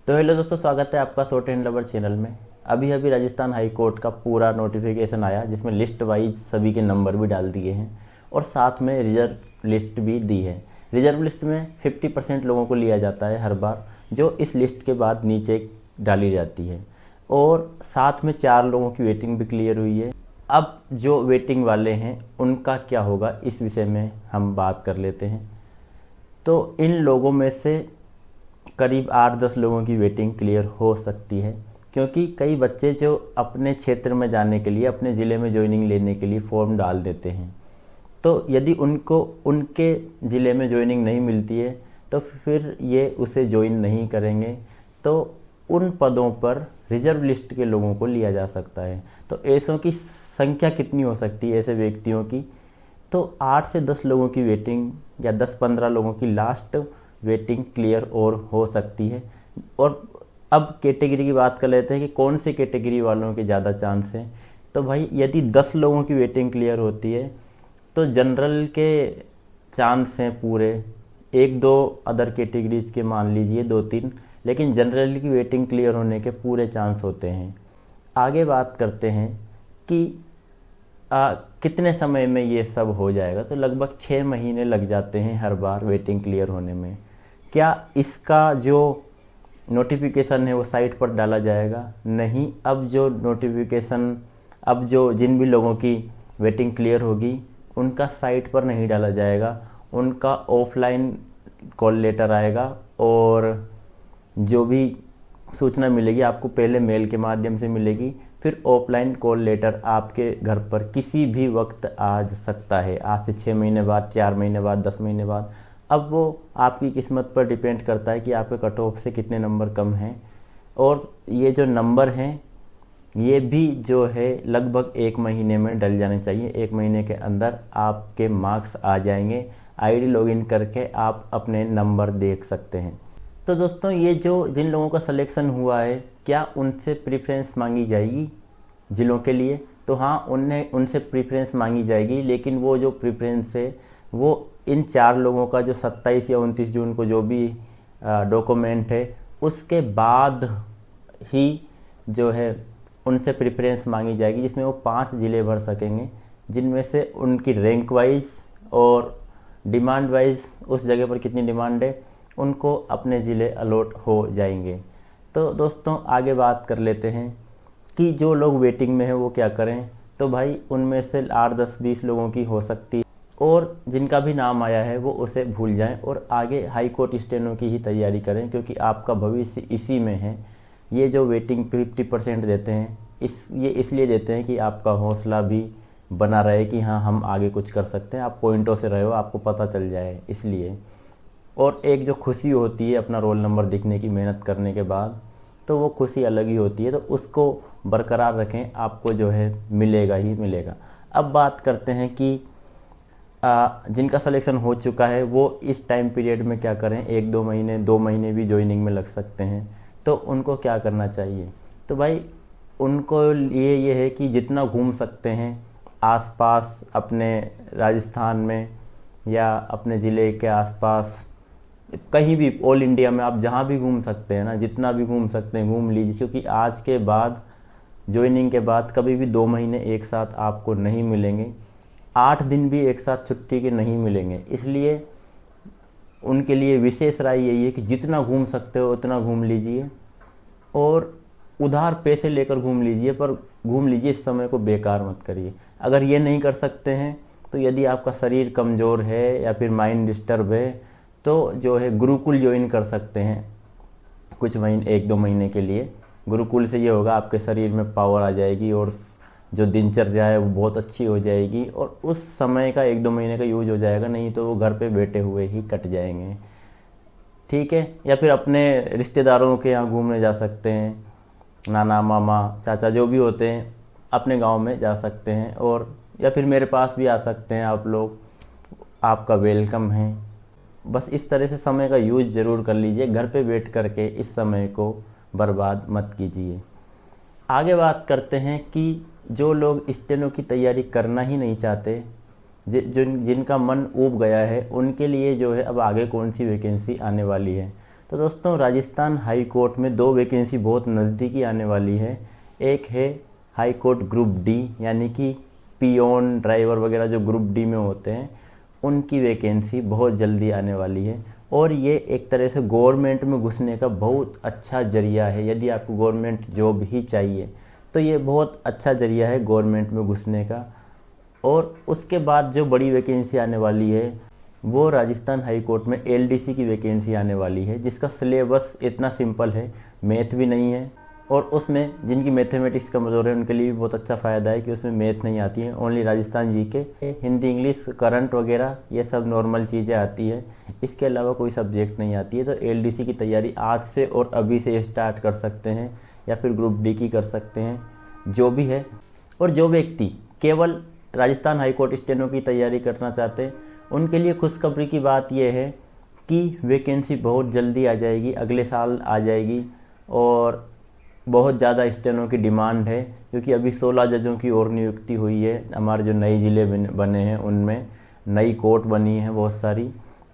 तो हेलो दोस्तों, स्वागत है आपका शॉर्ट हैंड लवर चैनल में। अभी अभी राजस्थान हाई कोर्ट का पूरा नोटिफिकेशन आया जिसमें लिस्ट वाइज सभी के नंबर भी डाल दिए हैं और साथ में रिजर्व लिस्ट भी दी है। रिजर्व लिस्ट में 50% लोगों को लिया जाता है हर बार, जो इस लिस्ट के बाद नीचे डाली जाती है। और साथ में 4 लोगों की वेटिंग भी क्लियर हुई है। अब जो वेटिंग वाले हैं उनका क्या होगा, इस विषय में हम बात कर लेते हैं। तो इन लोगों में से करीब 8-10 लोगों की वेटिंग क्लियर हो सकती है, क्योंकि कई बच्चे जो अपने क्षेत्र में जाने के लिए, अपने ज़िले में ज्वाइनिंग लेने के लिए फॉर्म डाल देते हैं। तो यदि उनको उनके ज़िले में ज्वाइनिंग नहीं मिलती है तो फिर ये उसे ज्वाइन नहीं करेंगे। तो उन पदों पर रिजर्व लिस्ट के लोगों को लिया जा सकता है। तो ऐसों की संख्या कितनी हो सकती है, ऐसे व्यक्तियों की? तो 8 से 10 लोगों की वेटिंग या 10-15 लोगों की लास्ट वेटिंग क्लियर और हो सकती है। और अब कैटेगरी की बात कर लेते हैं कि कौन सी कैटेगरी वालों के ज़्यादा चांस हैं। तो भाई यदि 10 लोगों की वेटिंग क्लियर होती है तो जनरल के चांस हैं पूरे, 1-2 अदर कैटेगरीज के मान लीजिए 2-3, लेकिन जनरल की वेटिंग क्लियर होने के पूरे चांस होते हैं। आगे बात करते हैं कि कितने समय में ये सब हो जाएगा। तो लगभग 6 महीने लग जाते हैं हर बार वेटिंग क्लियर होने में। क्या इसका जो नोटिफिकेशन है वो साइट पर डाला जाएगा? नहीं। अब जो नोटिफिकेशन, अब जो जिन भी लोगों की वेटिंग क्लियर होगी उनका साइट पर नहीं डाला जाएगा, उनका ऑफलाइन कॉल लेटर आएगा और जो भी सूचना मिलेगी आपको पहले मेल के माध्यम से मिलेगी, फिर ऑफलाइन कॉल लेटर आपके घर पर किसी भी वक्त आ सकता है। आज से 6 महीने बाद, 4 महीने बाद, 10 महीने बाद। अब वो आपकी किस्मत पर डिपेंड करता है कि आपके कट ऑफ से कितने नंबर कम हैं। और ये जो नंबर हैं ये भी जो है लगभग 1 महीने में डल जाने चाहिए। 1 महीने के अंदर आपके मार्क्स आ जाएंगे। आईडी लॉगिन करके आप अपने नंबर देख सकते हैं। तो दोस्तों, ये जो जिन लोगों का सिलेक्शन हुआ है, क्या उनसे प्रेफरेंस मांगी जाएगी ज़िलों के लिए? तो हाँ, उनसे प्रेफरेंस मांगी जाएगी, लेकिन वो जो प्रेफरेंस है वो इन 4 लोगों का जो 27 या 29 जून को जो भी डॉक्यूमेंट है उसके बाद ही जो है उनसे प्रेफरेंस मांगी जाएगी, जिसमें वो 5 ज़िले भर सकेंगे, जिनमें से उनकी रैंक वाइज और डिमांड वाइज उस जगह पर कितनी डिमांड है उनको अपने ज़िले अलॉट हो जाएंगे। तो दोस्तों, आगे बात कर लेते हैं कि जो लोग वेटिंग में हैं वो क्या करें। तो भाई उनमें से 8-10-20 लोगों की हो सकती है, और जिनका भी नाम आया है वो उसे भूल जाएं और आगे हाई कोर्ट स्टेनो की ही तैयारी करें, क्योंकि आपका भविष्य इसी में है। ये जो वेटिंग 50% देते हैं, ये इसलिए देते हैं कि आपका हौसला भी बना रहे कि हाँ, हम आगे कुछ कर सकते हैं। आप पॉइंटों से रहे हो, आपको पता चल जाए इसलिए। और एक जो खुशी होती है अपना रोल नंबर दिखने की मेहनत करने के बाद, तो वो खुशी अलग ही होती है। तो उसको बरकरार रखें, आपको जो है मिलेगा ही मिलेगा। अब बात करते हैं कि जिनका सिलेक्शन हो चुका है वो इस टाइम पीरियड में क्या करें। 1-2 महीने, 2 महीने भी ज्वाइनिंग में लग सकते हैं, तो उनको क्या करना चाहिए? तो भाई उनको ये है कि जितना घूम सकते हैं आसपास अपने राजस्थान में या अपने ज़िले के आसपास, कहीं भी ऑल इंडिया में आप जहाँ भी घूम सकते हैं ना, जितना भी घूम सकते हैं घूम लीजिए। क्योंकि आज के बाद, ज्वाइनिंग के बाद कभी भी 2 महीने एक साथ आपको नहीं मिलेंगे, 8 दिन भी एक साथ छुट्टी के नहीं मिलेंगे। इसलिए उनके लिए विशेष राय यही है कि जितना घूम सकते हो उतना घूम लीजिए, और उधार पैसे लेकर घूम लीजिए, पर घूम लीजिए, इस समय को बेकार मत करिए। अगर ये नहीं कर सकते हैं तो यदि आपका शरीर कमज़ोर है या फिर माइंड डिस्टर्ब है तो जो है गुरुकुल ज्वाइन कर सकते हैं कुछ महीने, 1-2 महीने के लिए। गुरुकुल से ये होगा आपके शरीर में पावर आ जाएगी और जो दिनचर्या है वो बहुत अच्छी हो जाएगी, और उस समय का 1-2 महीने का यूज हो जाएगा, नहीं तो वो घर पे बैठे हुए ही कट जाएंगे। ठीक है। या फिर अपने रिश्तेदारों के यहाँ घूमने जा सकते हैं, नाना मामा चाचा जो भी होते हैं अपने गांव में जा सकते हैं, और या फिर मेरे पास भी आ सकते हैं आप लोग, आपका वेलकम है। बस इस तरह से समय का यूज ज़रूर कर लीजिए, घर पे बैठ करके इस समय को बर्बाद मत कीजिए। आगे बात करते हैं कि जो लोग स्टेनो की तैयारी करना ही नहीं चाहते, जिनका मन ऊब गया है, उनके लिए जो है अब आगे कौन सी वैकेंसी आने वाली है। तो दोस्तों राजस्थान हाई कोर्ट में 2 वैकेंसी बहुत नज़दीकी आने वाली है। एक है हाई कोर्ट ग्रुप डी, यानी कि पियोन ड्राइवर वगैरह जो ग्रुप डी में होते हैं उनकी वैकेंसी बहुत जल्दी आने वाली है। और ये एक तरह से गवर्नमेंट में घुसने का बहुत अच्छा ज़रिया है। यदि आपको गवर्नमेंट जॉब ही चाहिए तो ये बहुत अच्छा ज़रिया है गवर्नमेंट में घुसने का। और उसके बाद जो बड़ी वैकेंसी आने वाली है वो राजस्थान हाई कोर्ट में एलडीसी की वैकेंसी आने वाली है, जिसका सिलेबस इतना सिंपल है, मैथ भी नहीं है। और उसमें जिनकी मैथमेटिक्स कमज़ोर है उनके लिए भी बहुत अच्छा फ़ायदा है कि उसमें मैथ नहीं आती है, only Rajasthan GK, Hindi, English, current वगैरह ये सब नॉर्मल चीज़ें आती है। इसके अलावा कोई सब्जेक्ट नहीं आती है। तो एलडीसी की तैयारी आज से और अभी से स्टार्ट कर सकते हैं, या फिर ग्रुप डी की कर सकते हैं, जो भी है। और जो व्यक्ति केवल राजस्थान हाई कोर्ट स्टेनो की तैयारी करना चाहते हैं उनके लिए खुशखबरी की बात यह है कि वैकेंसी बहुत जल्दी आ जाएगी, अगले साल आ जाएगी। और बहुत ज़्यादा स्टेनो की डिमांड है, क्योंकि अभी 16 जजों की और नियुक्ति हुई है। हमारे जो नए ज़िले बने हैं उनमें नई कोर्ट बनी है बहुत सारी,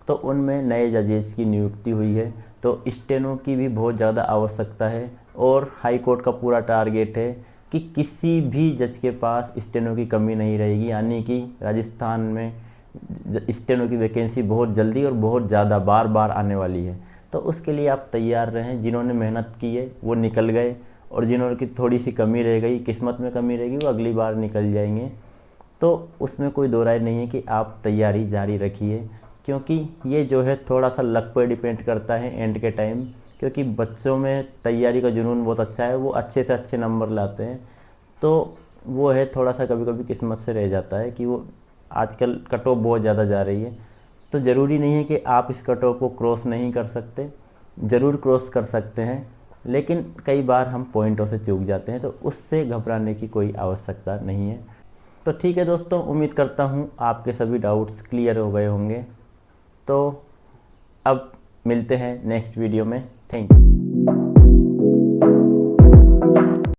तो उनमें नए जजेस की नियुक्ति हुई है। तो स्टेनो की भी बहुत ज़्यादा आवश्यकता है। और हाई कोर्ट का पूरा टारगेट है कि किसी भी जज के पास स्टेनो की कमी नहीं रहेगी, यानी कि राजस्थान में स्टेनो की वैकेंसी बहुत जल्दी और बहुत ज़्यादा बार बार आने वाली है। तो उसके लिए आप तैयार रहें। जिन्होंने मेहनत की है वो निकल गए, और जिन्होंने की थोड़ी सी कमी रह गई, किस्मत में कमी रहेगी, वो अगली बार निकल जाएंगे। तो उसमें कोई दो राय नहीं है कि आप तैयारी जारी रखिए, क्योंकि ये जो है थोड़ा सा लक पर डिपेंड करता है एंड के टाइम। क्योंकि बच्चों में तैयारी का जुनून बहुत अच्छा है, वो अच्छे से अच्छे नंबर लाते हैं। तो वो है थोड़ा सा कभी कभी किस्मत से रह जाता है कि वो आजकल कट ऑफ बहुत ज़्यादा जा रही है। तो ज़रूरी नहीं है कि आप इस कट ऑफ को क्रॉस नहीं कर सकते, ज़रूर क्रॉस कर सकते हैं, लेकिन कई बार हम पॉइंटों से चूक जाते हैं, तो उससे घबराने की कोई आवश्यकता नहीं है। तो ठीक है दोस्तों, उम्मीद करता हूँ आपके सभी डाउट्स क्लियर हो गए होंगे। तो अब मिलते हैं नेक्स्ट वीडियो में। Thank you.